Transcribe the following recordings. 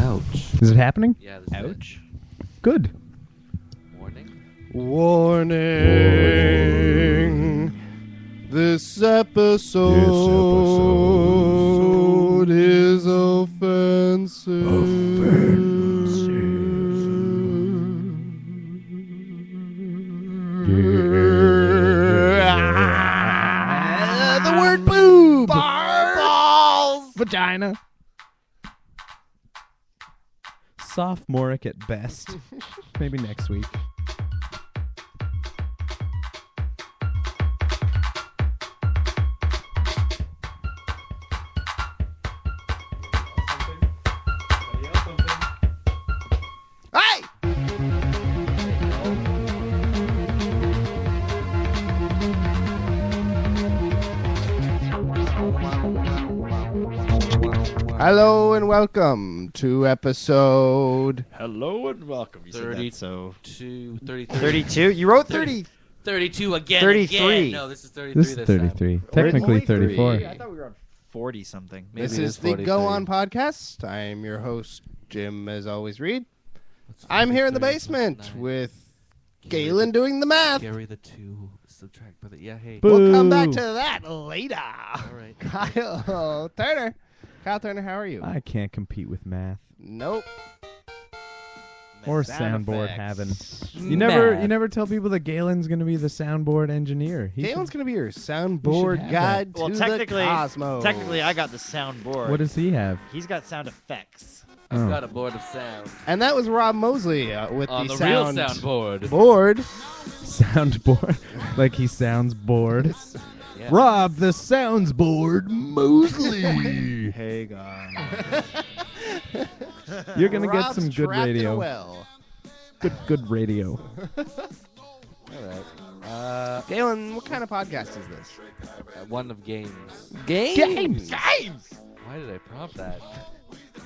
Ouch. Is it happening? Yeah. Ouch. Good. Warning. This episode is offensive. The word boob. Balls. Vagina. Sophomoric at best. Maybe next week. Hey! Hello and welcome to episode Hello and welcome. You 30, said that, so 32? You wrote 30. 32 again. 33. Again. No, this is 33 This is 33. time. Technically 34. I thought we were on 40 something. Maybe this is the 43. Go On podcast. I am your host, Jim, as always, Reed. I'm here in the basement with Galen doing the math. Carry the 2, subtract by the... Yeah, hey. Boo. We'll come back to that later. All right. Kyle Turner. Kyle Turner, how are you? I can't compete with math Nope. or Sound soundboard effects. having. You never tell people that Galen's going to be the soundboard engineer. Galen's going to be your You should soundboard have guide Well, to the technically, cosmos. I got the soundboard. What does he have? He's got sound effects. I've Oh. got a board of sound. And that was Rob Mosley with On the the real sound soundboard. board. Soundboard. Like he sounds bored. Yeah. Rob the sounds board Mosley. Hey, guys. You're going to get Rob's some good trapped in a radio. well. Good radio. All right. Galen, what kind of podcast is this? One of games. Games. Why did I prompt that?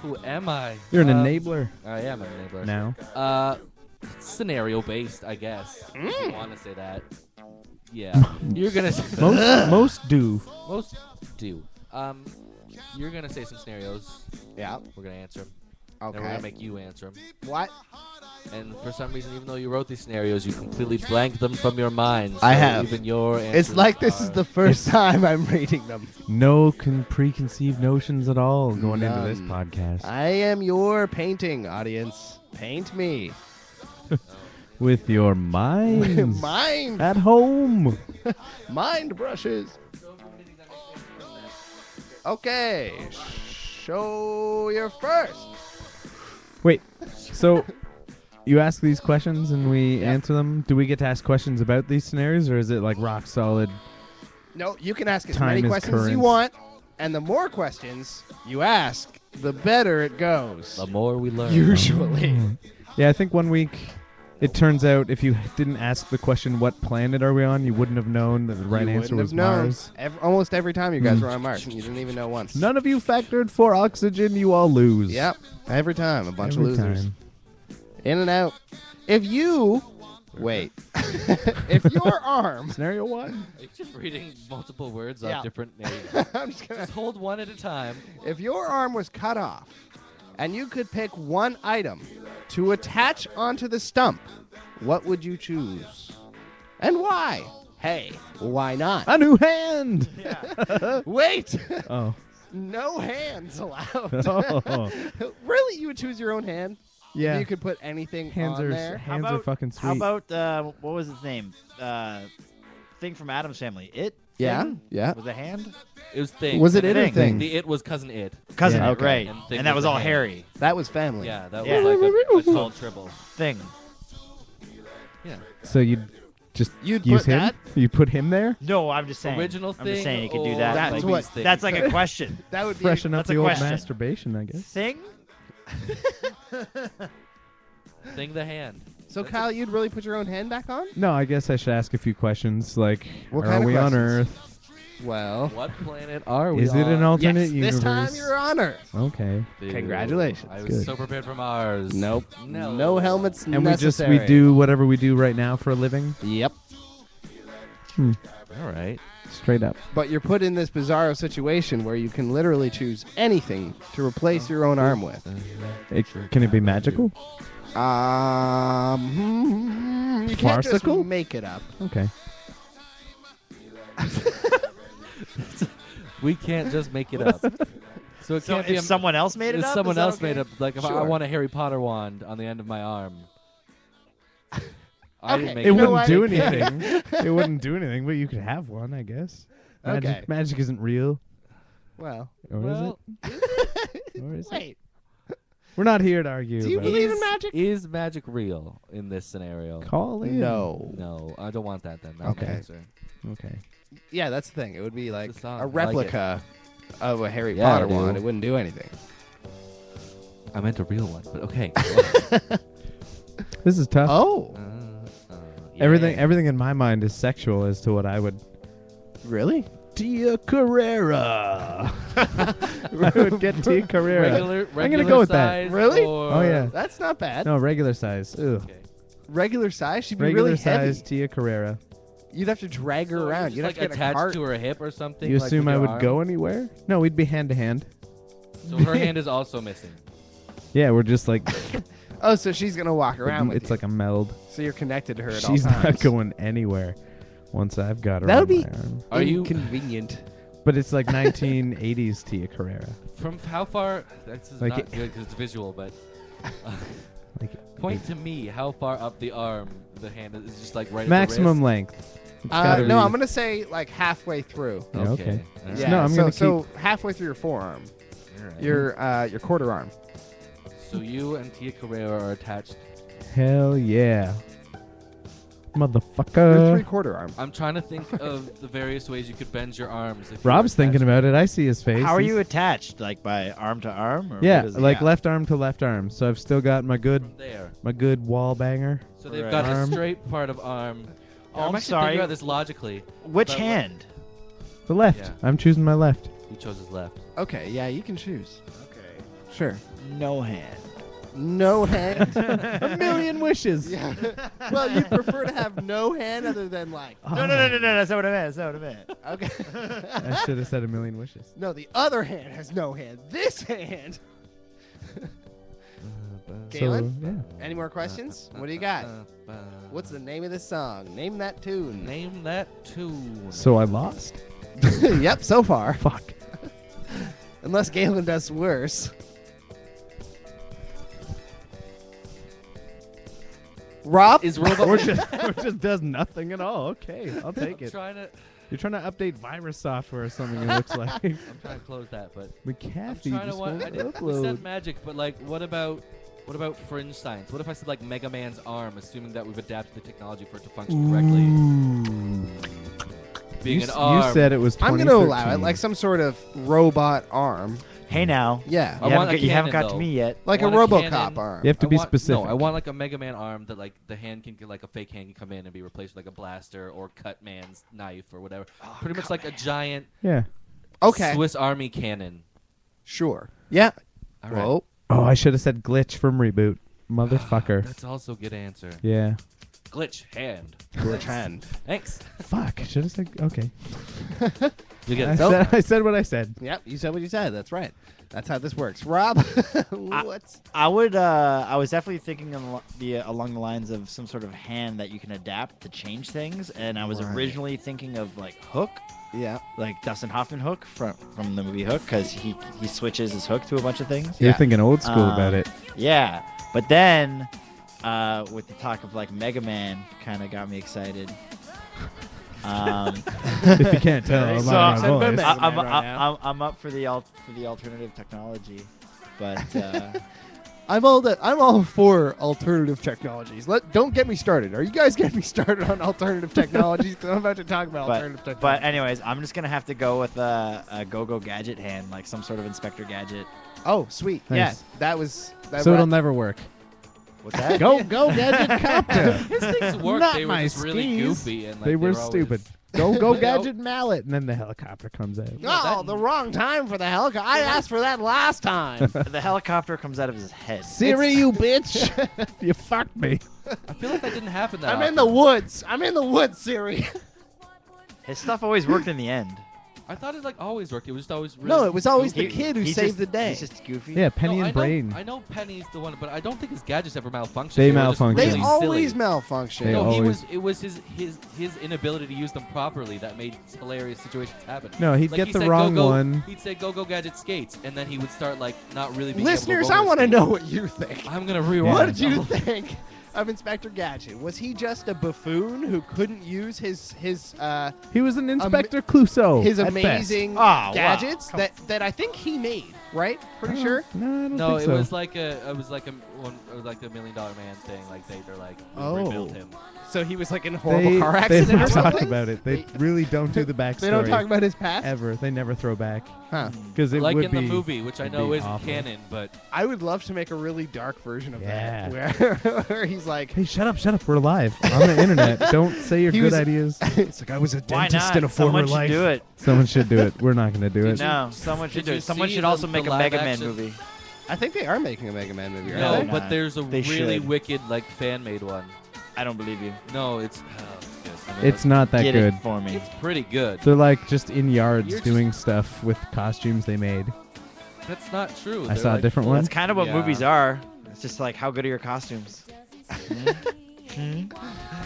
Who am I? You're an enabler I am an enabler. now. Scenario based, I guess. If you want to say that. Yeah. You're gonna Most do. most do. You're gonna say some scenarios. Yeah. We're gonna answer them. And we're Okay. gonna make you answer them. What? And for some reason, even though you wrote these scenarios, you completely blanked them from your mind. I So have. Even your answers It's like this is are- the first time I'm reading them. No preconceived notions at all going into this None. podcast. I am your painting audience. Paint me. With your minds Mind. at home. Mind brushes. Okay. Show your first. Wait, so you ask these questions and we Yeah. answer them? Do we get to ask questions about these scenarios, or is it like rock solid? No, you can ask as Time many is questions as you current. want, and the more questions you ask, the better it goes. The more we learn. Usually. Yeah, I think one week it turns out if you didn't ask the question, what planet are we on, you wouldn't have known that the right You answer wouldn't was have known. Mars. Almost every time you guys Mm. were on Mars, and you didn't even know once. None of you factored for oxygen, you all lose. Yep. Every time. A bunch Every of losers. time. In and out. If you... Wait. If your arm... Scenario one? You're just reading multiple words Yeah. of different names. I'm just gonna... Just hold one at a time. If your arm was cut off, and you could pick one item to attach onto the stump, what would you choose? And why? Hey, why not? A new hand! Wait! Oh. No hands allowed. Oh. Really? You would choose your own hand? Yeah. You could put anything Hands on are there? hands are fucking sweet. How about, what was his name? Thing from Addams Family. It? Yeah, Thing? yeah. Was a hand? It was Thing. Was it it or Thing. Thing? The It was Cousin It. Cousin, Yeah. okay. right. And And, Thing that was was the all hand. hairy. That was family. Yeah, that Yeah. was like a tall triple. Thing. Yeah. So you'd just You'd use put him? that? You put him there? No, I'm just saying. Original I'm Thing. just saying you could do or that. That's like, what- Thing. That's like a question. That would be... Freshen up that's a the old question. masturbation, I guess. Thing? Thing the hand. So, Kyle, you'd really put your own hand back on? No, I guess I should ask a few questions, like, What are kind of we on questions? Earth? Well... What planet are we Is it an on? alternate Yes, universe? this time you're on Earth. Okay. Dude, Congratulations. I was Good. so prepared for Mars. Nope. No. No helmets And necessary. we do whatever we do right now for a living? Yep. All right. Straight up. But you're put in this bizarro situation where you can literally choose anything to replace your own arm with. Can it be magical? You can't just Farcical? make it up. Okay. We can't just make it up. So it So can't be if someone else made it if up, someone is that else okay? made it up. Like if I Sure. want a Harry Potter wand on the end of my arm. I Okay. didn't make It it. know wouldn't what? do anything. It wouldn't do anything, but you could have one, I guess. Okay. Magic isn't real. Well, Or Well, is it? Or is it? wait. We're not here to argue. Do you about it. believe in magic? Is magic real in this scenario? Call in. No. No, I don't want that then. That's Okay. my answer. Okay. Yeah, that's the thing. It would be like the song. a I like replica of a Harry Yeah, Potter I do. wand. It wouldn't do anything. I meant a real one, but okay. This is tough. Oh, Yeah. Everything in my mind is sexual as to what I would. really? Tia Carrera. I would get Tia Carrera. Regular I'm gonna go with that. size Really? or- Oh yeah. That's not bad. No, regular size. Ugh. Okay. Regular size? She'd be Regular really size heavy. Tia Carrera. You'd have to drag her So around. just You'd like have to get a attached cart. to her hip or something. You like assume with I your would arm? go anywhere? No, we'd be hand to hand. So her hand is also missing. Yeah, we're just like Oh, so she's gonna walk around with it's you. like a meld. So you're connected to her at She's all times. not going anywhere once I've got her That on would be- my arm. Are you Convenient. But it's like 1980s Tia Carrera. from how far? This is Like not it- good because it's visual, but Like point to me how far up the arm the hand is. Just like right maximum at length. It's gotta No, be- I'm gonna say like halfway through. the Yeah, wrist. okay. All right. Yeah. No, I'm so, gonna so halfway through your forearm, All right. your quarter arm. So you and Tia Carrera are attached. Hell yeah. Your Motherfucker. 3/4 arm. I'm trying to think of the various ways you could bend your arms. If you Rob's were thinking attached. about it. I see his face. How are He's- you attached? Like by arm to arm? Or Yeah, what is it? like left arm to left arm. So I've still got my good From there. wall banger. So they've Right. got Arm. a straight part of arm. Oh, I'm actually sorry. thinking about this logically. Which But hand? The left. Yeah. I'm choosing my left. He chose his left. Okay, yeah, you can choose. Okay. Sure. No hand. No hand. A million wishes. Yeah. Well, you prefer to have no hand other than like. No. That's not what I meant. That's not what I meant. Okay. I should have said a million wishes. No, the other hand has no hand. This hand. Galen, So, yeah. any more questions? What do you got? What's the name of this song? Name that tune. Name that tune. So I lost? Yep, so far. Fuck. Unless Galen does worse. Rob? Is robot or just does nothing at all. Okay, I'll take I'm it. trying to. You're trying to update virus software or something, it looks like. I'm trying to close that, but I'm McAfee trying to. just What, won't I did, we upload. said magic, but like, what about fringe science? What if I said like Mega Man's arm, assuming that we've adapted the technology for it to function correctly? Being You an s- arm. You said it was I'm going to 2013. allow it. Like some sort of robot arm. Hey now. Yeah. I want a You haven't cannon, got to though. me yet. Like a want a RoboCop cannon. arm. You have to I be want, specific. No, I want like a Mega Man arm that like the hand can get like a fake hand can come in and be replaced with like a blaster or Cut Man's knife or whatever. Pretty much like a giant Yeah. Okay. Swiss Army cannon. Sure. Yeah. All right. Whoa. Oh, I should have said glitch from reboot. Motherfucker. That's also a good answer. Yeah. Glitch hand. Glitch hand. Thanks. Fuck. Should have said. Okay. You get I it. said, I said what I said. Yep, you said what you said. That's right. That's how this works. Rob, what's... I would. I was definitely thinking along the lines of some sort of hand that you can adapt to change things, and I was Right. originally thinking of like Hook, Yeah. like Dustin Hoffman Hook from the movie Hook, because he switches his hook to a bunch of things. You're Yeah. thinking old school about it. Yeah, but then with the talk of like Mega Man, kind of got me excited. If you can't tell, I'm So, on my so voice. Mega I'm, Man right now. I'm up for the alternative technology, but I'm all for alternative technologies. Don't get me started. Are you guys getting me started on alternative technologies? 'Cause I'm about to talk about alternative technology. but anyways, I'm just gonna have to go with a Go-Go Gadget hand, like some sort of Inspector Gadget. Oh, sweet. Nice. Yeah, that was... That So it'll never work. What's that? Go gadget copter. His things worked. Not They were my just really skis. goofy and like, They were always- stupid. Go No. gadget mallet, and then the helicopter comes out. Oh, the wrong time for the helicopter. I asked for that last time. The helicopter comes out of his head. Siri, you bitch! You fucked me. I feel like that didn't happen that I'm in the woods. I'm in the woods, Siri. His stuff always worked in the end. I thought it like always worked. It was just always really No, it was always the goofy. kid who He's saved just- the day. He's just goofy. Yeah, Penny No, and Brain. I know Penny's the one, but I don't think his gadgets ever malfunctioned. They were just malfunctioned. They really always silly. malfunction. They No, always- it was his inability to use them properly that made hilarious situations happen. No, he'd Like, get he the said, wrong go, one. He'd say go gadget skates, and then he would start like not really being Listeners, able to I want to skate. know what you think. I'm gonna rewind. What did you think of Inspector Gadget? Was he just a buffoon who couldn't use his He was an Inspector Clouseau. his at amazing wow. gadgets Come that I think he made, right? Pretty best. sure. No, I don't No, think it so. was like the $1 Million Man thing. Like they're like Oh. rebuilt him. So he was like in a horrible they, car they accident don't or talk something? about it. They really don't do the backstory. They don't talk about his past? ever. They never throw back Huh. because it Like would in be the movie, which I it'd know be isn't awful. canon, but I would love to make a really dark version of Yeah. that where he's like, Hey, shut up! We're live on the internet. Don't say your He good was- ideas. it's like I was a Why dentist not? in a former Someone should life. do it. Someone should do it. We're not going to do it. No, someone should Did do you it. Someone see should the- also the make a live Mega Man action- movie. I think they are making a Mega Man movie. no, Aren't they? but there's a They really should. wicked like fan made one. I don't believe you. No, it's good. I mean, It's not that Get good. it for me. It's pretty good. They're like just in yards You're doing stuff with costumes they made. That's not true. I They're saw a like different full- one. That's kind of what Yeah. movies are. It's just like, how good are your costumes?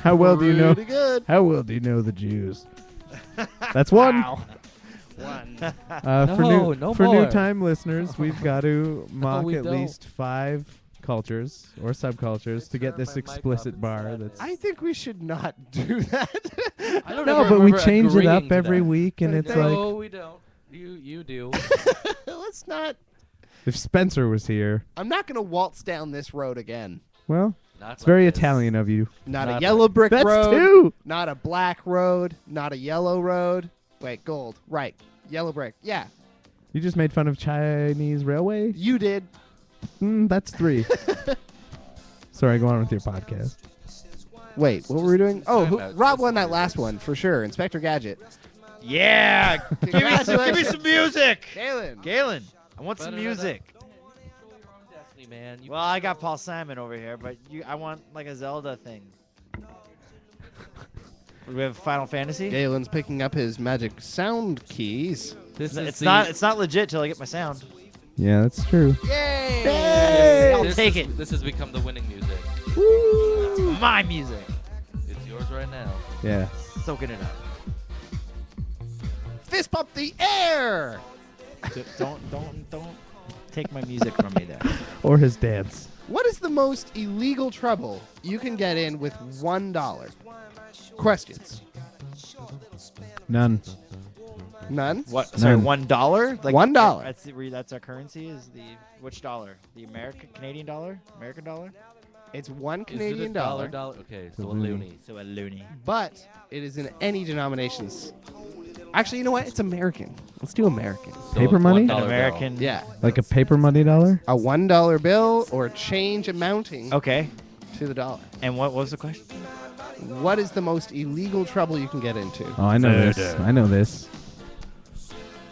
How well do you know? Pretty good. How well do you know the Jews? That's one. One. For No, new no for more. new time listeners, we've got to mock we at don't. least 5 cultures or subcultures to get this Turn my mic explicit up bar. instead. That's I think we should not do that. I don't no, ever but we remember change it up agreeing to every that. week, and it's No, like we don't. You do. Let's not. if Spencer was here. I'm not going to waltz down this road again. Well, Not it's very like this. Italian of you. Not a Not yellow brick That's road. 2. Not a black road. Not a yellow road. Wait, gold. Right. Yellow brick. Yeah. You just made fun of Chinese railway. You did. That's 3. Sorry, go on with your podcast. Wait, what were we doing? Oh, Time Rob out. won that last one for sure. Inspector Gadget. Yeah! give me some music! Galen. Galen, I want some music. Destiny, man. You Well, I got Paul Simon over here, but I want like a Zelda thing. We have Final Fantasy? Galen's picking up his magic sound keys. This is It's the- not legit till I get my sound. Yeah, that's true. Yay! Hey! I'll this take is- it. This has become the winning music. It's my music. It's yours right now. Yeah. Soaking it up. Fist pump the air! Don't take my music from me there. Or his dance. What is the most illegal trouble you can get in with $1? Questions. None. None? What? Sorry, None. $1? Like $1. That's our currency. Is the which dollar? The Canadian dollar? American dollar? It's $1 Is it a Canadian dollar, Okay, so a loony. loony. So a loony. but it is in any denominations. Actually, you know what? It's American. Let's do American. So Paper a money? $1 An bill. American. Yeah. Like a paper money dollar? A $1 bill or change amounting Okay. to the dollar. And what was the question? What is the most illegal trouble you can get into? Oh, I know this. I know this.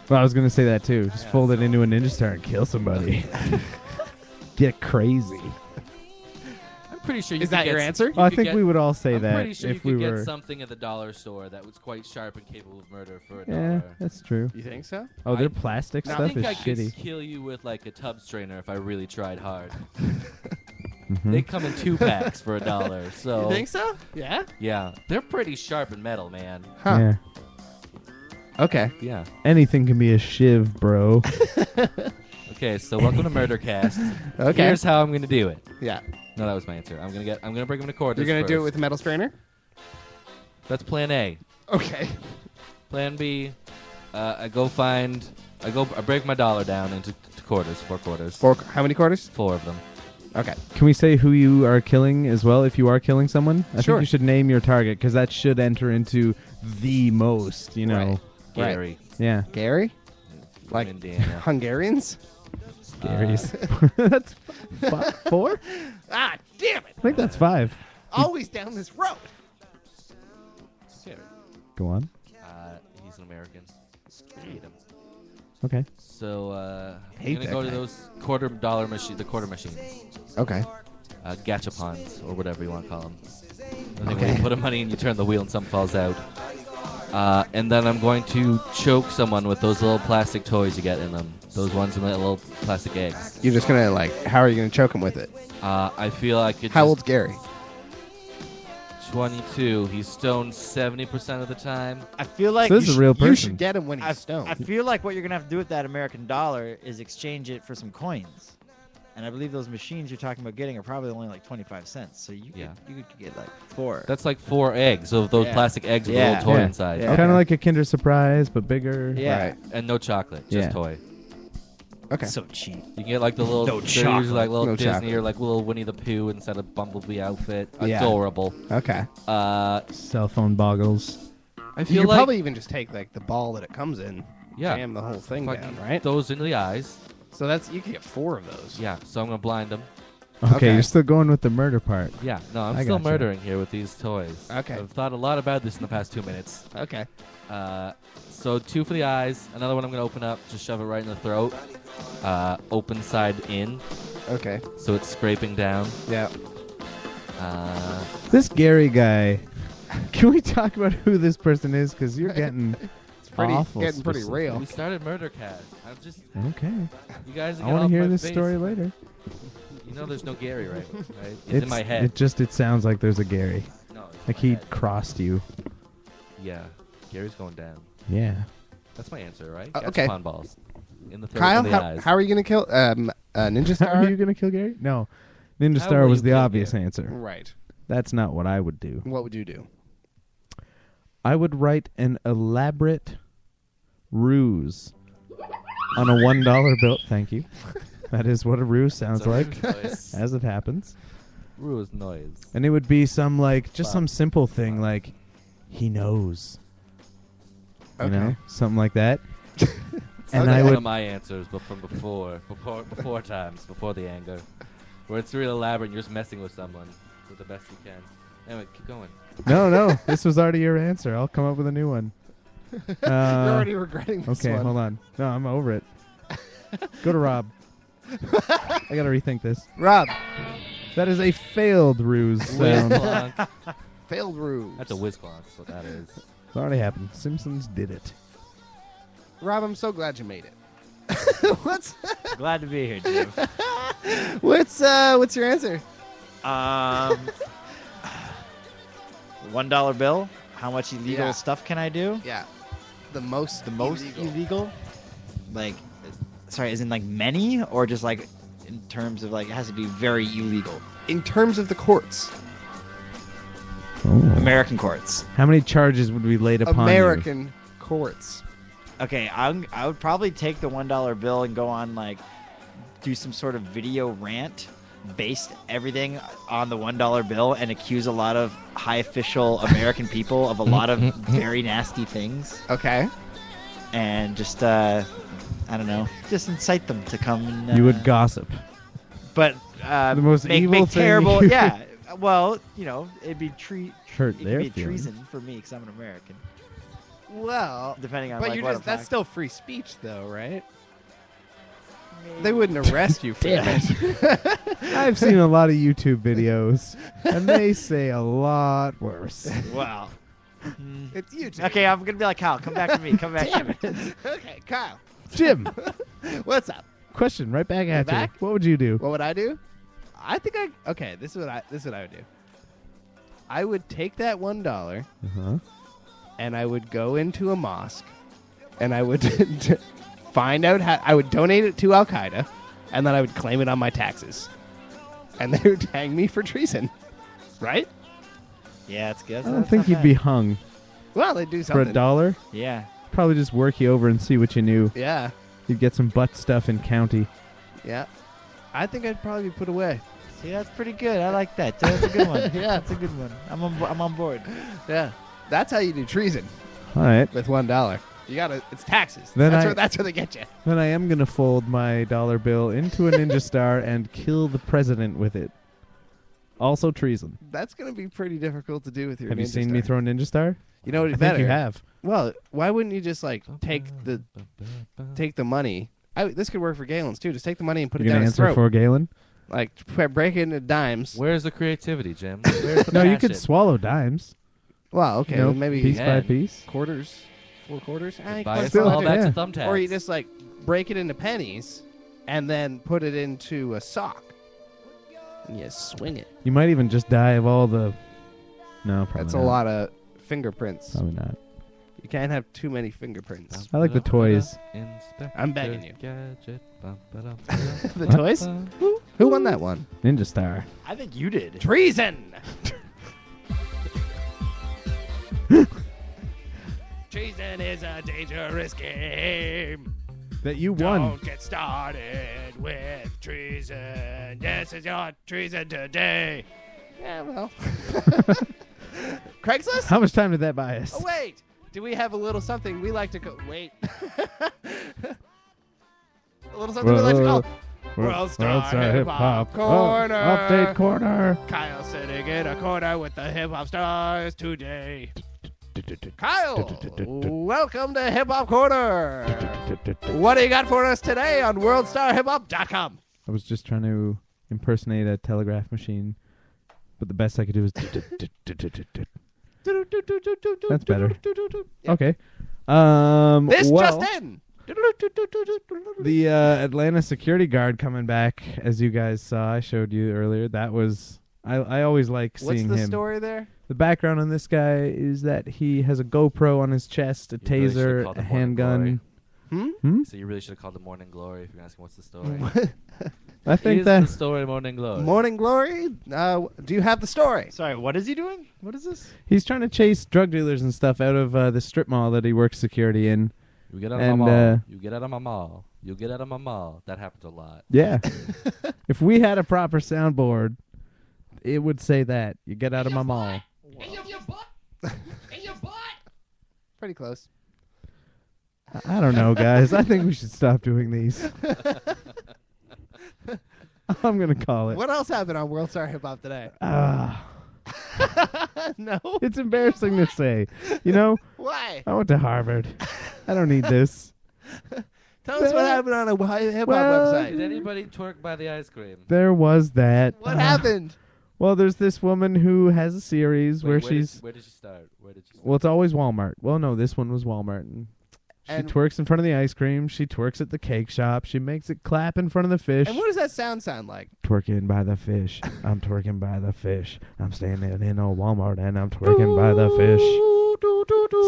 Well, I was going to say that too. Just fold it into a ninja star and kill somebody. Get crazy. I'm pretty sure you Is could that get your answer? you Well, I could think get- we would all say I'm that pretty sure if you we could were. get something at the dollar store that was quite sharp and capable of murder for a Yeah, dollar. that's true. You think so? Oh, their I- plastic I stuff think is I could shitty. kill you with like a tub strainer if I really tried hard. Mhm. They come in 2-packs for $1. So You think so? Yeah? yeah, they're pretty sharp and metal, man. Huh. Yeah. Okay. Yeah. Anything can be a shiv, bro. Okay, so welcome to Murdercast. Okay. Here's how I'm gonna do it. Yeah. No, that was my answer. I'm gonna bring them to court. You're going to do it with a metal strainer? That's Plan A. Okay. Plan B, I break my dollar down into quarters, 4 quarters. How many quarters? 4 of them. Okay. Can we say who you are killing as well if you are killing someone? I Sure. think you should name your target because that should enter into the most, you know. Right. Gary. Yeah. Gary? From Like Indiana. Hungarians? Gary's. That's 4? Ah, damn it. I think that's 5. Always down this road. Go on. He's an American. I hate him. Okay. So I'm Hate gonna that go to guy. those the quarter machines, Okay. gachapons or whatever you want to call them. Okay. You put a money and you turn the wheel and something falls out. And then I'm going to choke someone with those little plastic toys you get in them. Those ones in the little plastic eggs. You're just gonna how are you gonna choke him with it? I feel I could. How old's Gary? 22. He's stoned 70% of the time. I feel like So this is a real person. You should get him when he's stoned. I feel like what you're gonna have to do with that American dollar is exchange it for some coins. And I believe those machines you're talking about getting are probably only like 25 cents. So you could get like 4. That's like 4 eggs of those plastic eggs with a little toy inside. Yeah. Kind of like a Kinder Surprise, but bigger. Yeah. Right. And no chocolate, just Yeah. toy. Okay. So cheap. You can get like the little, No they're usually like chocolate. little No Disney chocolate. or like little Winnie the Pooh instead of Bumblebee outfit. Yeah. Adorable. Okay. Cell phone boggles. I You feel could like probably even just take the ball that it comes in, yeah, jam the whole thing fucking down, right? those into the eyes. So you can get 4 of those. Yeah, so I'm gonna blind them. Okay, Okay. you're still going with the murder part. Yeah, no, I'm I still gotcha. murdering here with these toys. Okay. I've thought a lot about this in the past 2 minutes. Okay. So 2 for the eyes. Another one I'm gonna open up, just shove it right in the throat. Open side in, Okay. so it's scraping down. Yeah. This Gary guy. Can we talk about who this person is? Because you're getting It's pretty awful getting pretty specific. real. We started Murder Cast. I'm just, Okay. you guys. I want to hear this story later. You know, there's no Gary, right? It's in my head. It sounds like there's a Gary. No, it's in Like my he head. crossed you. Yeah, Gary's going down. Yeah. That's my answer, right? Okay. Gachapon balls in the throat Kyle, and the eyes. how are you gonna kill Ninja How Star? are you going to kill Gary? No. Ninja How Star will was you the kill obvious Gary? answer. Right. That's not what I would do. What would you do? I would write an elaborate ruse on a $1 bill. Thank you. That is what a ruse sounds It's a like, noise. as it happens. Ruse noise. And it would be some Wow. some simple thing like, he knows. You Okay. know, something like that. And Okay. I One would of my answers, but from before times, before the anger, where it's real elaborate. And you're just messing with someone with the best you can. Anyway, keep going. No, this was already your answer. I'll come up with a new one. You're already regretting this Okay, one. hold on. No, I'm over it. Go to Rob. I gotta rethink this. Rob, That is a failed ruse sound. Whiz-clonk. failed ruse. That's a whiz-clonk, that's what that is. It's already happened. Simpsons did it. Rob, I'm so glad you made it. Glad to be here, Jim. What's your answer? $1 bill. How much illegal Yeah. stuff can I do? Yeah. The most Illegal? Like, sorry, is in like many or just like in terms of like it has to be very illegal? in terms of the courts. American courts. How many charges would be laid upon American courts. Okay, I would probably take the $1 bill and go on like do some sort of video rant based everything on the $1 bill and accuse a lot of high official American people of a lot of very nasty things Okay. and just I don't know, just incite them to come and you? You would gossip. but The most make evil thing terrible you- yeah. Well, you know, it'd be Hurt it their could be feelings. treason for me because I'm an American. Well, Depending on but like you're what just I'm that's talking- still free speech though, right? They wouldn't arrest you for Damn that. I've seen a lot of YouTube videos, and they say a lot worse. Wow. It's YouTube. Okay, I'm gonna be like Kyle. Come back to me. Come back to me. Okay, Kyle. Jim, What's up? question right back at back? you. What would you do? What would I do? I think okay, this is what I would do. I would take that $1 Uh-huh. and I would go into a mosque and I would find out how I would donate it to Al Qaeda and then I would claim it on my taxes. And they would hang me for treason. Right? Yeah, it's good. I don't think you'd be hung Well, they do for something. $1. Yeah. Probably just work you over and see what you knew. Yeah. You'd get some butt stuff in county. Yeah. I think I'd probably be put away. See, that's pretty good. I like that. That's a good one. Yeah. That's a good one. I'm on board. Yeah. That's how you do treason All right. with $1. You gotta it's taxes. Then That's where they get you. Then I am going to fold my dollar bill into a ninja star and kill the president with it. Also treason. That's gonna be pretty difficult to do with your Have you ninja seen me star. throw a ninja star? You know what? I Better. think you have. Well, why wouldn't you just like take the money? This could work for Galen's too. Just take the money and put You're it down going to his answer throat. for Galen? Like break it into dimes. Where's the creativity, Jim? Where's the No, you could passion? swallow dimes. Well, okay, You know, maybe piece by piece. quarters, 4 quarters. Buy it still, all back yeah. to thumbtacks. Or you just like break it into pennies and then put it into a sock. And you swing it. You might even just die of all the. No, probably That's not. a lot of fingerprints. Probably not. You can't have too many fingerprints. I like the toys. I'm begging you. Gadget, The toys? Who won that one? Ninja Star. I think you did. Treason! Treason is a dangerous game. That you won. Don't get started with treason. This is your treason today. Yeah, well. Craigslist? How much time did that buy us? Oh, wait. Do we have a little something we like to go? Wait. A little something we like to call World Star Hip Hop Corner. Update corner. Kyle sitting in a corner with the hip hop stars today. Kyle, welcome to Hip Hop Corner. What do you got for us today on WorldStarHipHop.com? I was just trying to impersonate a telegraph machine, but the best I could do was. That's better. Yeah. Okay. This well, just in. the Atlanta security guard coming back, as you guys saw, I showed you earlier. That was I always like What's seeing the him. story there? The background on this guy is that he has a GoPro on his chest, a You really should've taser, called a it Morning handgun. So you really should have called it Morning Glory if you're asking what's the story. I think Is that the story Morning Glory. Morning Glory? Do you have the story? Sorry, what is he doing? What is this? he's trying to chase drug dealers and stuff out of the strip mall that he works security in. You get out of And, my mall. You get out of my mall. You get out of my mall. That happens a lot. Yeah. If we had a proper soundboard, it would say that. You get out of my mall. Pretty close. I don't know, guys. I think we should stop doing these. I'm going to call it. What else happened on World Star Hip Hop today? No. It's embarrassing to say. You know, Why? I went to Harvard. I don't need this. Tell us what happened on a hip hop Well, Did website. anybody twerk by the ice cream? There was that. What happened? Well, there's this woman who has a series Wait, where where she's... Where did she start? Where did she start? Well, it's always Walmart. Well, no, this one was Walmart. And she And- twerks in front of the ice cream. She twerks at the cake shop. She makes it clap in front of the fish. And what does that sound like? Twerking by the fish. I'm twerking by the fish. I'm standing in a Walmart and I'm twerking by the fish.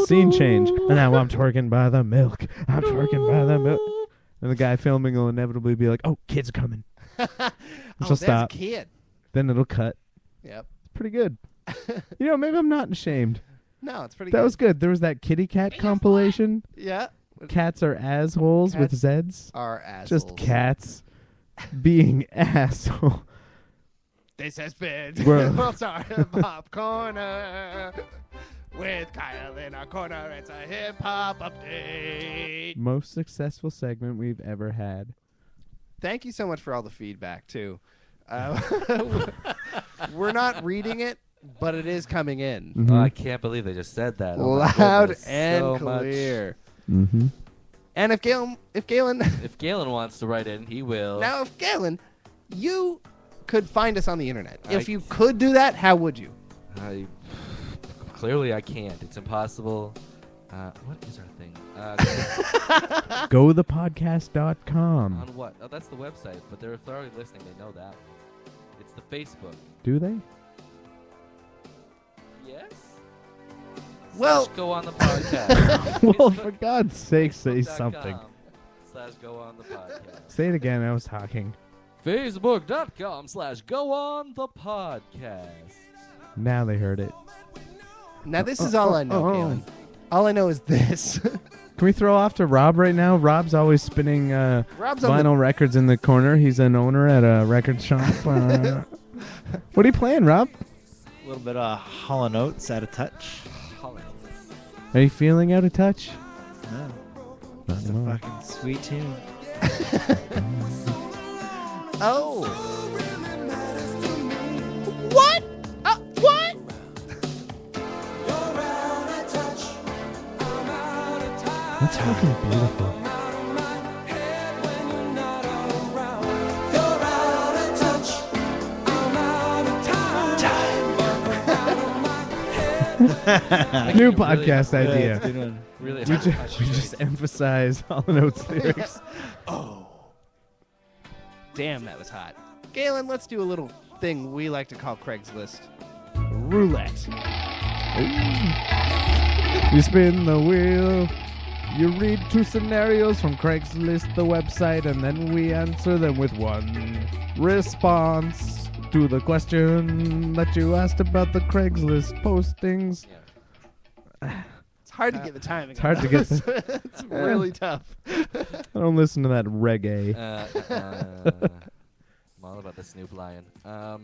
Scene change. And now I'm twerking by the milk. I'm twerking by the milk. And the guy filming will inevitably be like, "Oh, kids are coming." Oh, She'll there's stop. a kid. Then it'll cut. Yep. Pretty good. You know, maybe I'm not ashamed. No, it's pretty That good. was good. There was that kitty cat compilation. Yeah. Cats are assholes with Cats Zeds. Are assholes. Just cats being asshole. This has been Well- World Star Hip Hop Corner with Kyle in our corner. It's a hip hop update. Most successful segment we've ever had. Thank you so much for all the feedback too. We're not reading it, but it is coming in Mhm. Oh, I can't believe they just said that. Oh my loud goodness, and so much. clear. Mm-hmm. And if Galen, If Galen wants to write in, he will. now if Galen, you could find us on the internet. If I- you could do that, how would you? Clearly, I can't. It's impossible. What is our thing? GoThePodcast.com. On what? Oh, that's the website. But if they're already listening, they know that. It's the Facebook. Do they? Yes. Well- Slash go on the podcast. Well, for God's sake, say something. Facebook.com/go on the podcast. Say it again. I was talking. Facebook.com/go on the podcast. Now they heard it. Now this is all I know, Galen. All I know is this. Can we throw off to Rob right now? Rob's always spinning Rob's on vinyl records in the corner. He's an owner at a record shop. What are you playing, Rob? A little bit of Hall & Oates, Out of Touch. Are you feeling out of touch? No, Not it's a anymore. fucking sweet tune. Oh. What? What? That's fucking beautiful. New podcast idea. Really We just emphasize Hall & Oates lyrics. Damn, that was hot. Galen, let's do a little thing we like to call Craigslist roulette. You spin the wheel. You read 2 scenarios from Craigslist, the website, and then we answer them with one response to the question that you asked about the Craigslist postings. It's hard to get the timing. It's hard to get It's really tough. I don't listen to that reggae. I'm all about the Snoop Lion. How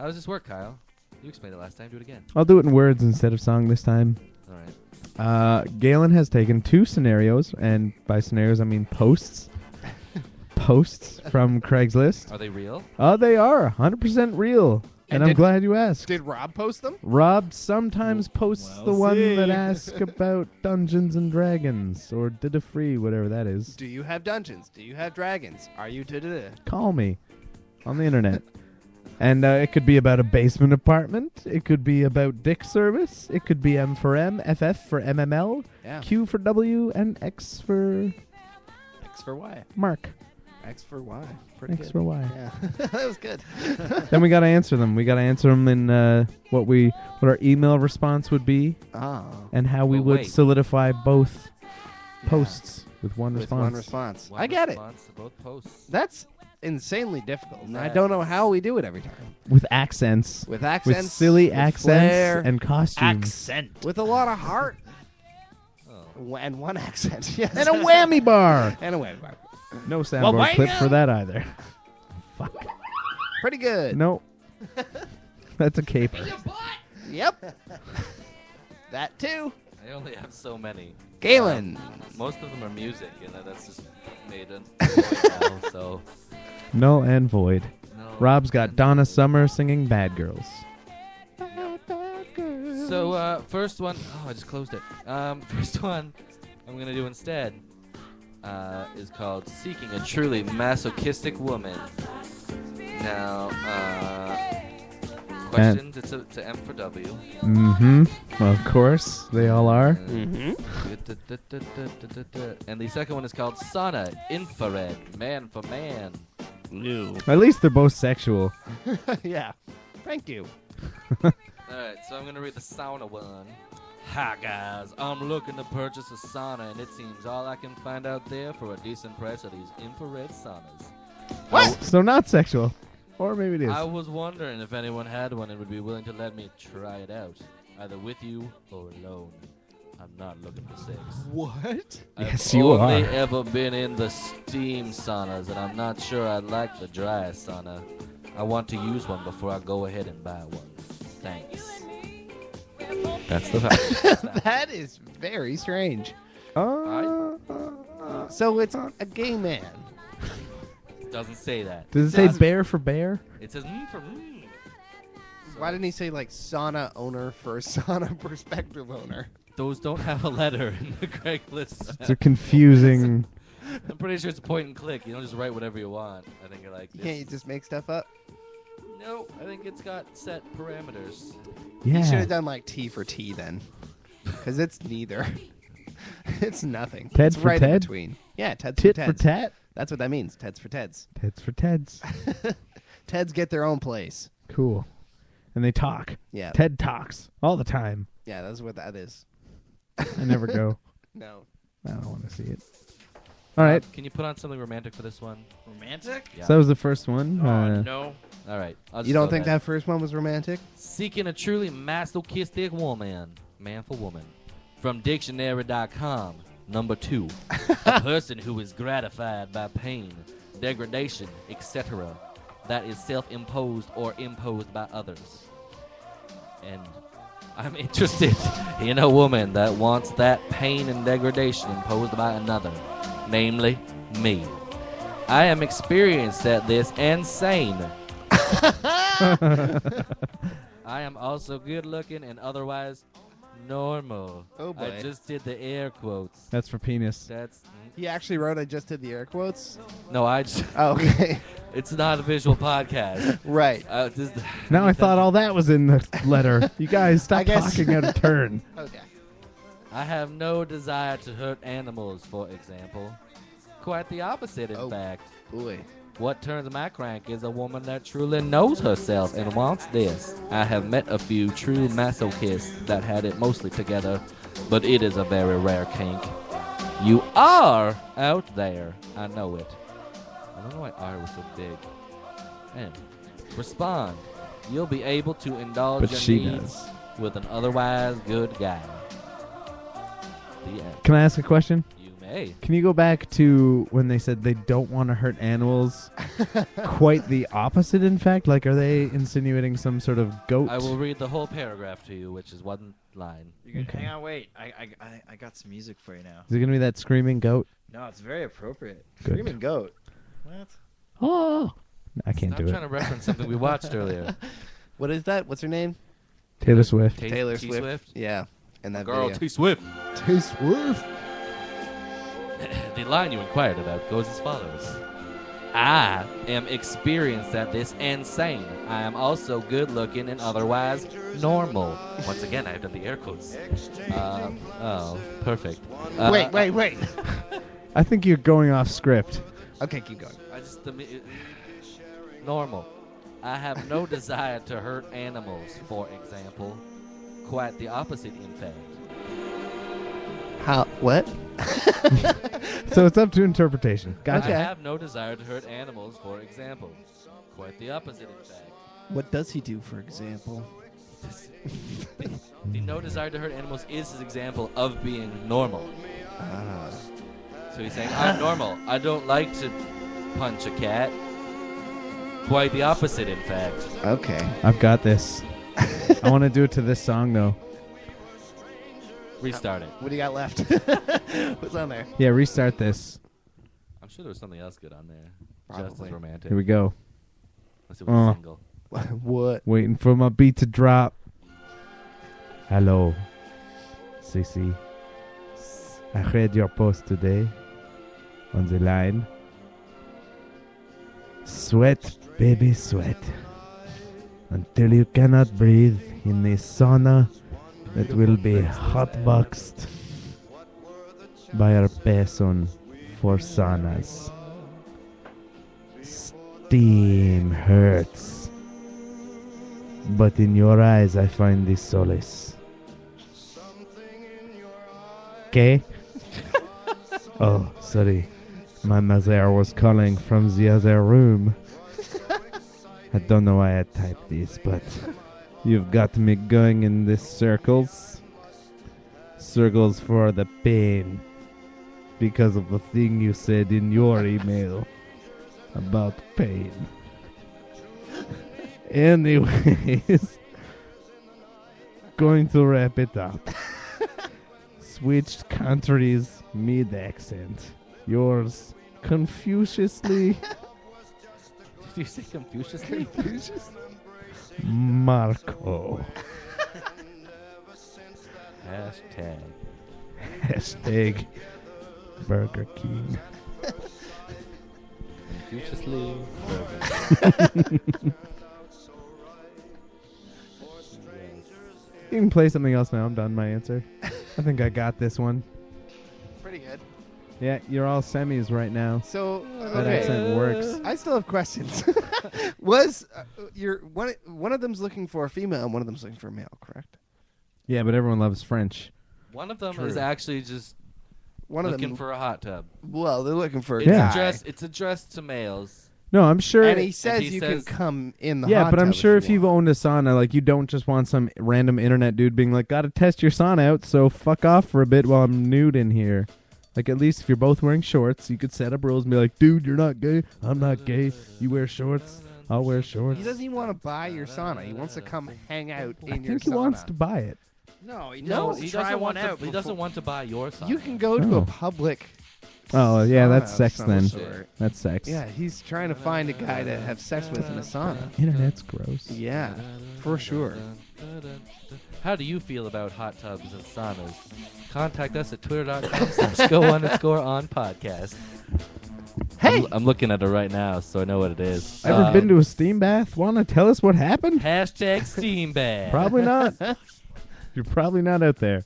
does this work, Kyle? You explained it last time. Do it again. I'll do it in words instead of song this time. All right. Galen has taken 2 scenarios, and by scenarios I mean posts. Posts from Craigslist. Are they real? Oh, they are 100% real. And I'm glad you asked. Did Rob post them? Rob sometimes posts Well, the one see. that asks about Dungeons and Dragons or Did a Free, whatever that is. Do you have dungeons? Do you have dragons? Are you da-da-da? Call me on the internet. And it could be about a basement apartment. It could be about dick service. It could be M for M, FF for MML, Yeah. Q for W, and X for X for Y. Mark. X for Y. Pretty X good. for Y. Yeah. That was good. Then we got to answer them. We got to answer them in what our email response would be Oh. and how we But would wait. solidify both Yeah. posts with one With response. one response. One I get it. response to both posts. That's insanely difficult. And I That don't know is- how we do it every time. With accents. With accents. With silly with accents flair, and costumes. Accent. with a lot of heart. Oh. And one accent. Yes. And a whammy bar. And a whammy bar. No soundboard clip for that either. Fuck. Pretty good. No. That's a caper. Yep. That too. I only have so many. Galen. Most of them are music, and that's just made a void now, so Null and void. no. Rob's got Donna Summer singing Bad Girls. So first one, I just closed it. First one I'm gonna do instead is called "Seeking a Truly Masochistic Woman." Now, questions. It's to M for W. Mm-hmm. Of course, they all are. Mm-hmm. And the second one is called Sauna Infrared, Man for Man. At least they're both sexual. Yeah. Thank you. Alright, so I'm gonna read the sauna one. Hi guys, I'm looking to purchase a sauna, and it seems all I can find out there for a decent price are these infrared saunas. What? So not sexual. Or maybe it is. I was wondering if anyone had one and would be willing to let me try it out, either with you or alone. I'm not looking for sex. What? Yes, I've you only are. ever been in the steam saunas, and I'm not sure I like the dry sauna. I want to use one before I go ahead and buy one. Thanks. That's the fact. That is very strange. So it's a gay man. Doesn't say that. Does it say bear for bear? It says for Why didn't he say like sauna owner for sauna perspective owner? Those don't have a letter in the Craigslist. It's a confusing. I'm pretty sure it's a point and click. You don't just write whatever you want. I think you're like, You can't just make stuff up. no, I think it's got set parameters. He should Yeah. have done like T for T then, because it's neither. It's nothing. Ted it's for right in Ted? between. Yeah, Ted's Tit for for Teds. tat? That's what that means. Ted's for Teds. Teds for Teds. Teds get their own place. Cool. And they talk. Yeah. Ted talks all the time. Yeah, that's what that is. I never go. No. I don't want to see it. All right. Can you put on something romantic for this one? Romantic? Yeah. So that was the first one. No. All right. I'll just You don't go think then. that first one was romantic? Seeking a truly masochistic woman. Man for woman. From dictionary.com. Number 2. A person who is gratified by pain, degradation, etc. that is self-imposed or imposed by others. And I'm interested in a woman that wants that pain and degradation imposed by another, namely me. I am experienced at this and sane. I am also good looking and otherwise normal. Oh, boy. I just did the air quotes. That's for penis. That's He actually wrote I just did the air quotes. no, I just Oh, okay. It's not a visual podcast. Right. Now I thought all that was in the letter. You guys, I stop guess- talking out of turn. Okay. I have no desire to hurt animals, for example. Quite the opposite, in fact. Boy. What turns my crank is a woman that truly knows herself and wants this. I have met a few true masochists that had it mostly together, but it is a very rare kink. You are out there. I know it. I don't know why R was so big. And respond. You'll be able to indulge But your she needs does. with an otherwise good guy. The end. Can I ask a question? You may. Can you go back to when they said they don't want to hurt animals? Quite the opposite, in fact. Like, are they insinuating some sort of goat? I will read the whole paragraph to you, which is one line. Okay. Hang on, wait. I got some music for you now. Is it going to be that screaming goat? No, it's very appropriate. Good. Screaming goat. What? Oh, I can't I'm do trying it. to reference something we watched earlier. What is that? What's her name? Taylor Swift. Taylor T Swift. Yeah. And that Girl, video. T Swift. T Swift. The line you inquired about goes as follows. I am experienced at this and sane. I am also good looking and otherwise normal. Once again, I have done the air quotes. Oh, perfect. Wait. I think you're going off script. Okay, keep going. Normal. I have no desire to hurt animals, for example. Quite the opposite, in fact. How? What? So it's up to interpretation. Gotcha. Okay. I have no desire to hurt animals, for example. Quite the opposite, in fact. What does he do, for example? The no desire to hurt animals is his example of being normal. Ah. So he's saying, I'm normal. I don't like to punch a cat. Quite the opposite, in fact. Okay. I've got this. I want to do it to this song, though. Restart it. What do you got left? What's on there? Yeah, restart this. I'm sure there was something else good on there. Just Probably. as romantic. Here we go. Let's see what's single. What? Waiting for my beat to drop. Hello, Sissy. I read your post today on the line. Sweat, baby, sweat. Until you cannot breathe in the sauna that will be hotboxed by our person for saunas. Steam hurts. But in your eyes I find the solace. Okay? Oh, sorry. My mother was calling from the other room. I don't know why I typed this, but you've got me going in these circles. Circles for the pain. Because of the thing you said in your email about pain. Anyways, going to wrap it up. Switched countries mid-accent. Yours, Confuciously, Did you say Confuciously? Marco. Hashtag. Hashtag Burger King. Confuciously. You can play something else now. I'm done my answer. I think I got this one. Pretty good. Yeah, you're all semis right now. So That okay. accent works. I still have questions. Was your one of them's looking for a female and one of them's looking for a male, correct? Yeah, but everyone loves French. One of them True. is actually just One of looking them. for a hot tub. Well, they're looking for a It's guy. it's addressed to males. No, I'm sure. And he says he you says- can come in the Yeah, hot but I'm tub sure if you you've owned a sauna, like you don't just want some random internet dude being like, "Gotta test your sauna out, so fuck off for a bit while I'm nude in here." Like at least if you're both wearing shorts, you could set up rules and be like, "Dude, you're not gay. I'm not gay. You wear shorts. I'll wear shorts." He doesn't even want to buy your sauna. He wants to come hang out in I your think he sauna. wants to buy it. No, he No, wants he to try doesn't one want to. out. He doesn't want to buy your sauna. You can go to Oh. a public. Oh yeah, sauna that's of sex some then. sort. That's sex. Yeah, he's trying to find a guy to have sex with in a sauna. Internet's gross. Yeah, for sure. How do you feel about hot tubs and saunas? Contact us at twitter.com/go_on podcast. Hey! I'm looking at it right now, so I know what it is. Ever been to a steam bath? Want to tell us what happened? Hashtag steam bath. Probably not. You're probably not out there.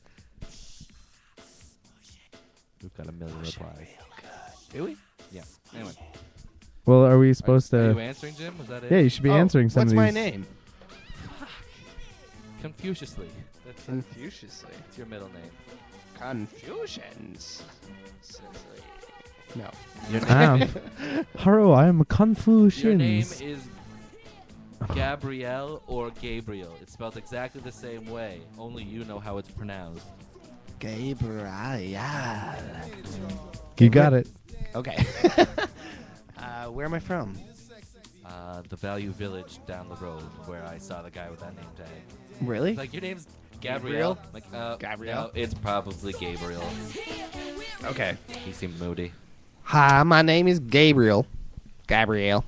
We've got a million replies. Do we? Yeah. Anyway. Well, are we supposed Are you to? answering, Jim? Was that it? Yeah, you should be answering some What's of my these. name? Confuciously. That's Confuciously. it's your middle name. Confusions. No. Hello, I am Confucians. Your name is Gabrielle or Gabriel. It's spelled exactly the same way. Only you know how it's pronounced. Gabriel. You got it. Okay. Where am I from? The Value Village down the road where I saw the guy with that name tag. Really? Like, your name's Gabrielle? Gabriel? Like, Gabriel? No, it's probably Gabriel. Okay. He seemed moody. Hi, my name is Gabriel. Gabriel.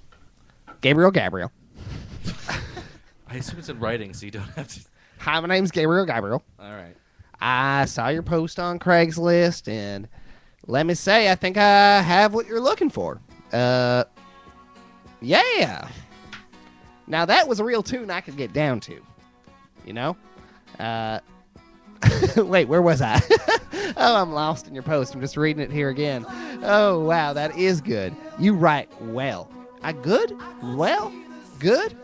Gabriel. I assume it's in writing, so you don't have to. Hi, my name's Gabriel. All right. I saw your post on Craigslist, and let me say, I think I have what you're looking for. Yeah. Now, that was a real tune I could get down to. You know? Wait, where was I? Oh, I'm lost in your post. I'm just reading it here again. Oh, wow, that is good. You write well. Good? Well? Good?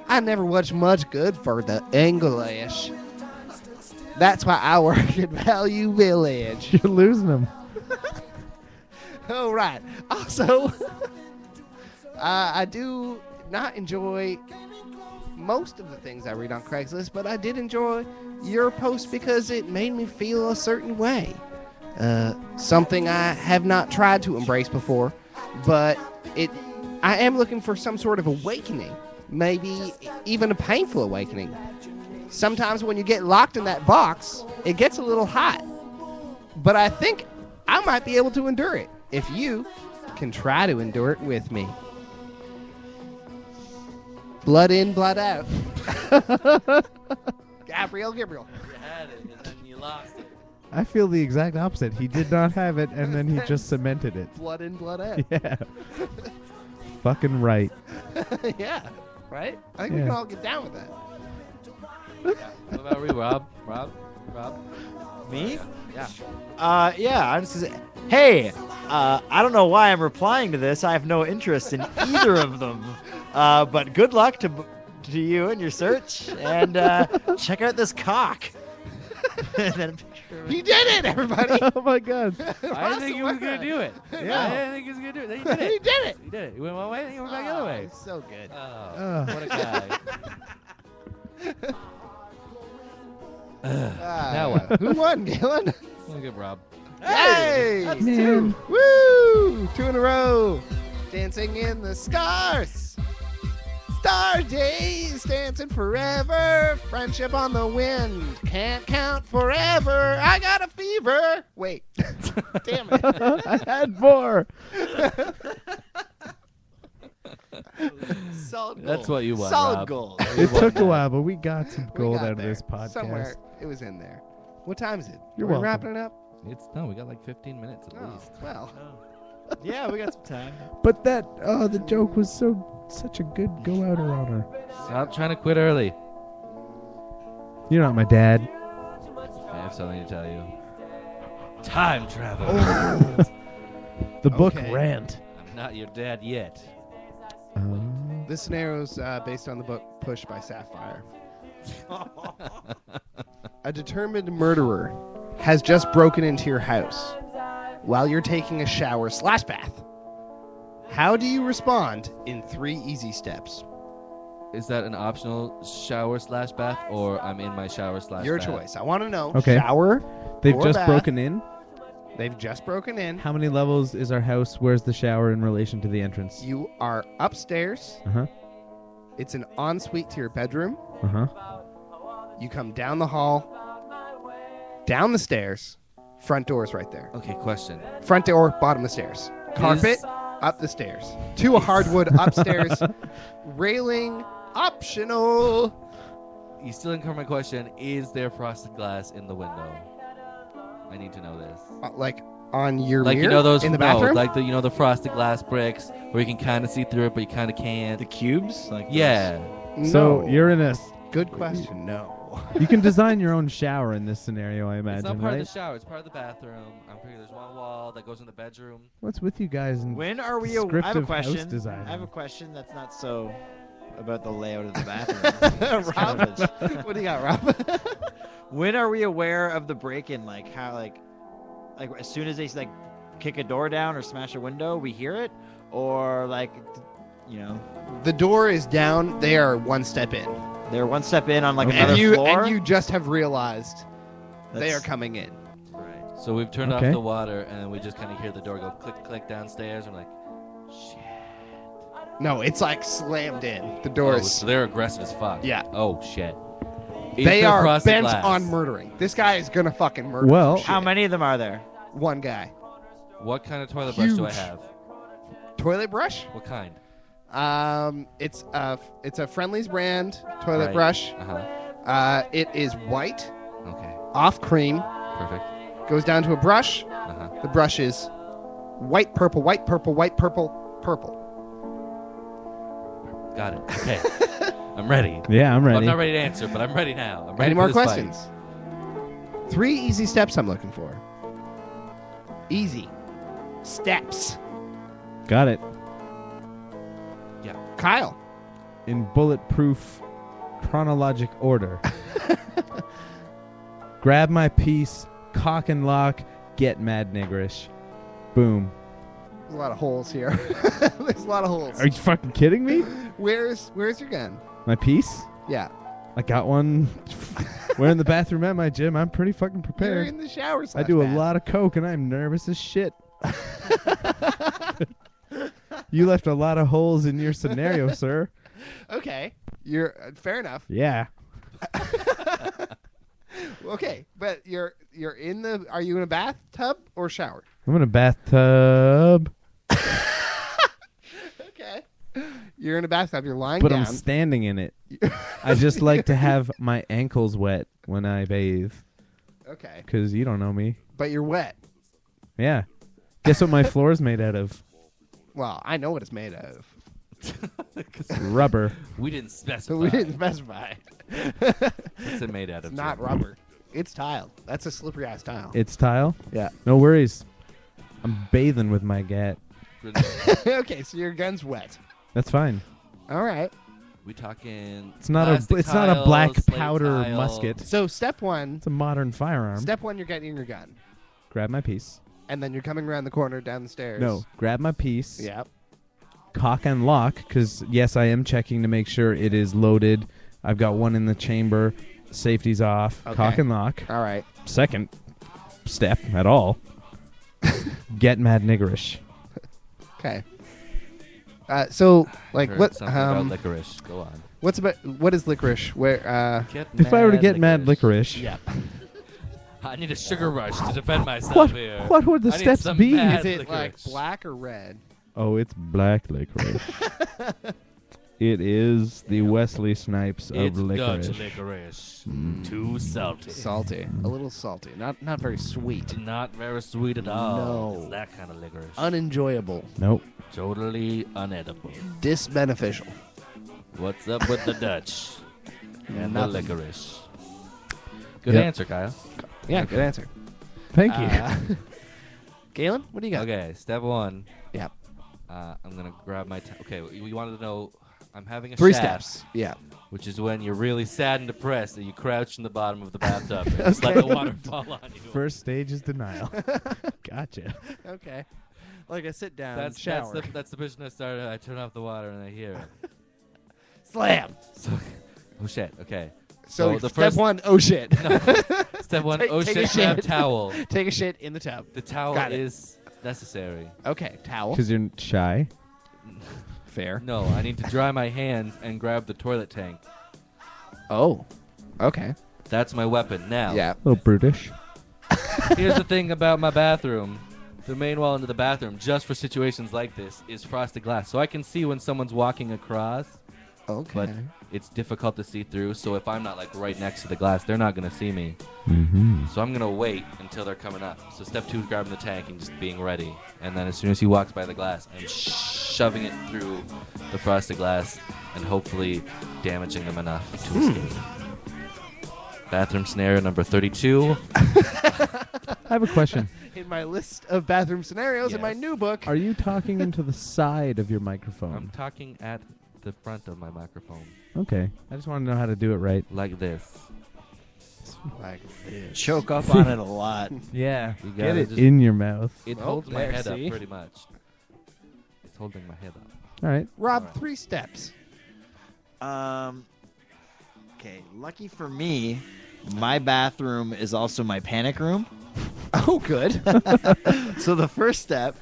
I never watch much good for the English. That's why I work at Value Village. You're losing them. Oh, right. Also, I do not enjoy most of the things I read on Craigslist, but I did enjoy your post because it made me feel a certain way. Something I have not tried to embrace before, but I am looking for some sort of awakening, maybe even a painful awakening. Sometimes when you get locked in that box, it gets a little hot, but I think I might be able to endure it if you can try to endure it with me. Blood in, blood out. Gabriel. You had it, and then you lost it. I feel the exact opposite. He did not have it, and then he just cemented it. Blood in, blood out. Yeah. Fucking right. Yeah, right? I think we can all get down with that. What about you, Rob? Rob? Me? Yeah. Yeah, I'm just gonna say, hey, I don't know why I'm replying to this. I have no interest in either of them. But good luck to you and your search, and check out this cock. And then a picture of He did it, everybody! Oh my god. I didn't think he was going to do it. Yeah. I didn't think he was going to do it. Then he did it. He did it! He did it. He went one way, and he went back the other way. It's so good. Oh, what a guy. Now what? Who won, Galen? Look at Rob. Hey! Man. Two. Woo! 2 in a row. Dancing in the stars. Star days, dancing forever. Friendship on the wind. Can't count forever. I got a fever. Wait. Damn it. I had more. Solid gold. That's what you want, Solid Rob. gold. It took a while, but we got some We gold got out of there. this podcast. Somewhere it was in there. What time is it? You're Are we welcome. wrapping it up? No, we got like 15 minutes at Oh, least. well. Yeah, we got some time. But the joke was such a good go-outer on her. Stop trying to quit early. You're not my dad. I have something to tell you. Time travel. The book Okay. Rant. I'm not your dad yet. This scenario is based on the book Push by Sapphire. A determined murderer has just broken into your house while you're taking a shower/bath. How do you respond in 3 easy steps? Is that an optional shower/bath, or I'm in my shower/bath? Your choice. I want to know. Okay. Shower. They've or just bath. broken in. They've just broken in. How many levels is our house? Where's the shower in relation to the entrance? You are upstairs. Uh-huh. It's an ensuite to your bedroom. Uh-huh. You come down the hall, down the stairs. Front door's right there. Okay, question. Front door, bottom of the stairs. Carpet, up the stairs. To a hardwood upstairs. Railing, optional. You still didn't cover my question. Is there frosted glass in the window? I need to know this. Like on your Like, mirror you know those, in the no, bathroom? like the frosted glass bricks where you can kind of see through it, but you kind of can't. The cubes? Like Yeah. So No. you're in a. Good question. No. You can design your own shower in this scenario, I It's imagine, not part right? of the shower. It's part of the bathroom. I'm figuring there's one wall that goes in the bedroom. What's with you guys? And When are we? I have a Descriptive house question. design. I have a question that's not so about the layout of the bathroom. It's kind of a- What do you got, Rob? when are we aware of the break-in? Like how? Like as soon as they like kick a door down or smash a window, we hear it, or like, you know, The door is down. They are one step in. they're one step in on like Okay. another floor. And you just have realized they That's- are coming in. Right. So we've turned Okay. off the water, and we just kind of hear the door go click, click downstairs. I'm like, shit. No, it's like slammed in. The door Oh, is. so they're aggressive as fuck. Yeah. Oh, shit. Is They there are frosted bent glass? on murdering. This guy is gonna fucking murder. Well- some How shit. many of them are there? One guy. What kind of toilet brush do I Huge. have? Toilet brush. What kind? It's a Friendly's brand toilet Right. brush. Uh-huh. It is white, Okay. off cream. Perfect. Goes down to a brush. Uh-huh. The brush is white, purple, white, purple, white, purple, purple. Got it. Okay. I'm ready. Yeah, I'm ready. I'm not ready to answer, but I'm ready now. I'm ready Any for more this fight. questions? 3 easy steps I'm looking for. Easy steps. Got it. Kyle. In bulletproof chronologic order. Grab my piece, cock and lock, get mad niggerish. Boom. There's a lot of holes here. There's a lot of holes. Are you fucking kidding me? Where's your gun? My piece? Yeah. I got one. We're in the bathroom at my gym. I'm pretty fucking You're prepared. in the shower. I do a lot of coke and I'm nervous as shit. You left a lot of holes in your scenario, sir. Okay. You're fair enough. Yeah. Okay, but you're in the. Are you in a bathtub or shower? I'm in a bathtub, Okay. You're in a bathtub. You're lying but down. I'm standing in it. I just like to have my ankles wet when I bathe, Okay, because you don't know me. but you're wet. Yeah. Guess what my floor is made out of? Well, I know what it's made of. Rubber. We didn't specify. So we didn't specify. What's it made out of? It's not Jim? rubber. It's tile. That's a slippery ass tile. It's tile? Yeah. No worries. I'm bathing with my gat. Okay, so your gun's wet. That's fine. All right. We talking. It's not plastic not a tile, black slate powder tile. musket. So step one. It's a modern firearm. Step one, you're getting your gun, Grab my piece. and then you're coming around the corner down the stairs. No, grab my piece. Yep. Cock and lock, because yes, I am checking to make sure it is loaded. I've got one in the chamber. Safety's off. Okay. Cock and lock. All right. Second step at all. Get mad niggerish. Okay. So like Heard what? something about licorice. Go on. What is licorice? Where? Get If I were to mad get mad licorice, Yeah. I need a sugar rush to defend myself what here. what would the I need steps some be? mad Is it licorice. like black or red? Oh, it's black licorice. It is the Wesley Snipes of It's licorice. Dutch licorice. Too salty. Salty. A little salty. Not very sweet. Not very sweet at all. No. It's that kind of licorice. Unenjoyable. Nope. Totally unedible. Disbeneficial. What's up with the Dutch and the Nothing. licorice? Good Yep. answer, Kyle. Yeah, good answer. Thank you. Galen, what do you got? Okay, step one. Yep. I'm gonna grab my. Okay, we wanted to know. I'm having a 3 shaft, steps. Yeah. which is when you're really sad and depressed that you crouch in the bottom of the bathtub and just let the water fall on you. First stage is denial. Gotcha. Okay. Like I sit down, That's shower. the position I started. I turn off the water and I hear it. Slam. So, oh shit. Okay. So, the step first one, oh shit. step one. Take- Oh take a shit! Grab shit. towel. Take a shit in the tub. The towel Got it. is necessary. Okay, towel. Because you're shy. Fair. No, I need to dry my hands and grab the toilet tank. Oh. Okay. That's my weapon. Now, Yeah. A little brutish. here's the thing about my bathroom. The main wall into the bathroom, just for situations like this, is frosted glass. So I can see when someone's walking across Okay. but it's difficult to see through. So if I'm not like right next to the glass, they're not gonna see me. Mm-hmm. So I'm gonna wait until they're coming up. So step 2 is grabbing the tank and just being ready. And then as soon as he walks by the glass, I'm shoving it through the frosted glass and hopefully damaging them enough to escape. Bathroom scenario number 32. I have a question. In my list of bathroom scenarios in my Yes. new book. Are you talking into the side of your microphone? I'm talking at the front of my microphone. Okay. I just want to know how to do it right. Like this. Like this. Choke up on it a lot. Yeah. You Get gotta it just- in your mouth. It Oh, holds my there, head see? up pretty much. It's holding my head up. All right. Rob, Alright. 3 steps. Okay, lucky for me, my bathroom is also my panic room. Oh, good. So the first step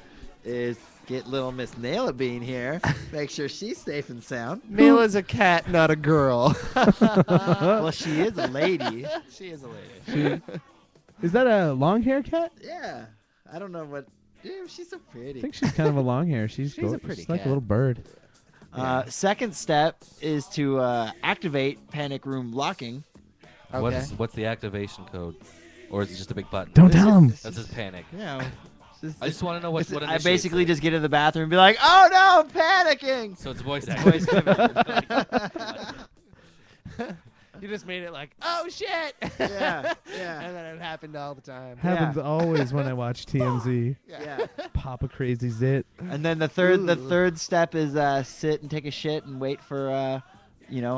is get little Miss Naila Bean here, make sure she's safe and sound. Naila's a cat, not a girl. Well, she is a lady. She is a lady. Is that a long hair cat? Yeah, I don't know what. Dude, she's so I pretty. think she's kind of a long hair. She's a pretty like a cat. little bird. Second step is to activate panic room locking. Okay. What's the activation code? Or is it just a big button? Don't tell him. That says panic. Yeah. I just want to know what I initiates basically it. just get in the bathroom and be like, "Oh no, I'm panicking." So it's voice Voice activation. You just made it like, oh, shit. Yeah, yeah. And then it happened all the time. Happens always when I watch TMZ. Yeah. Pop a crazy zit. And then the third step is sit and take a shit and wait for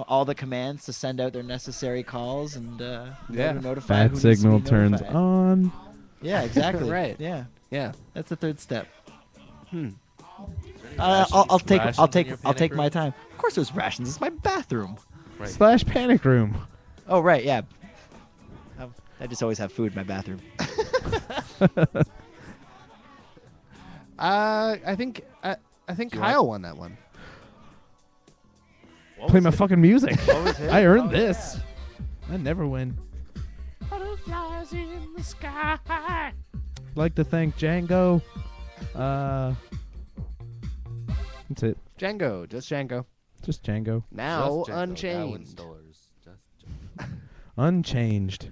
all the commands to send out their necessary calls and notify Bat who needs to signal be turns notified. on. Yeah, exactly. Right. Yeah, Yeah. that's the third step. Rations- I'll take rations in your panic my room? time. Of course, there's rations. It's my bathroom. Right. / panic room. Oh right, yeah. I just always have food in my bathroom. I think Kyle won that one. Play my fucking music. was it? I earned this. I never win. Butterflies in the sky. I'd like to thank Django. That's it. Django, just Django. Just Django. Now Just Django, unchained. Darwin Stores. Just Django. Unchanged.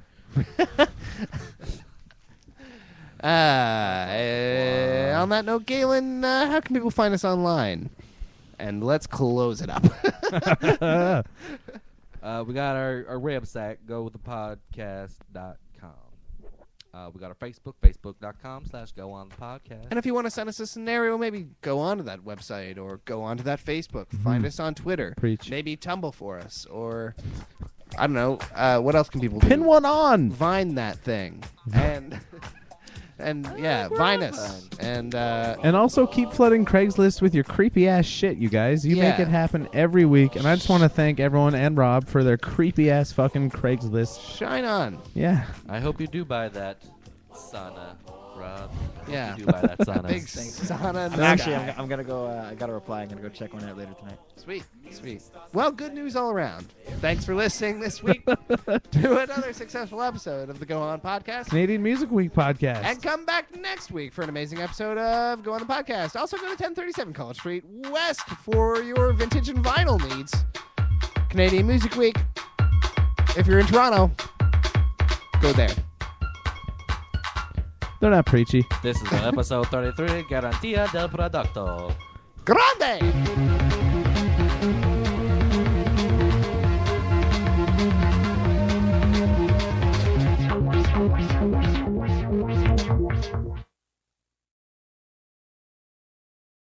On that note, Galen, how can people find us online? And let's close it up. We got our website, gothepodcast.com. We got our Facebook, facebook.com/goonthepodcast. And if you want to send us a scenario, maybe go onto that website or go onto that Facebook. Find us on Twitter. Preach. Maybe tumble for us or, I don't know, what else can people do? Pin one on. Vine that thing. And yeah, Vine us. And Also keep flooding Craigslist with your creepy ass shit, you guys. You make Yeah. it happen every week, and I just want to thank everyone and Rob for their creepy ass fucking Craigslist. shine on. Yeah. I hope you do buy that sauna, Rob. Yeah. You do buy that sauna. Big sauna. I'm gonna go. I got a reply. I'm gonna go check one out later tonight. Sweet. Well, good news all around. Thanks for listening this week to another successful episode of the Go On Podcast. Canadian Music Week podcast. And come back next week for an amazing episode of Go On the Podcast. Also go to 1037 College Street West for your vintage and vinyl needs. Canadian Music Week. If you're in Toronto, go there. They're not preachy. This is episode 33, Garantia del Producto. Grande!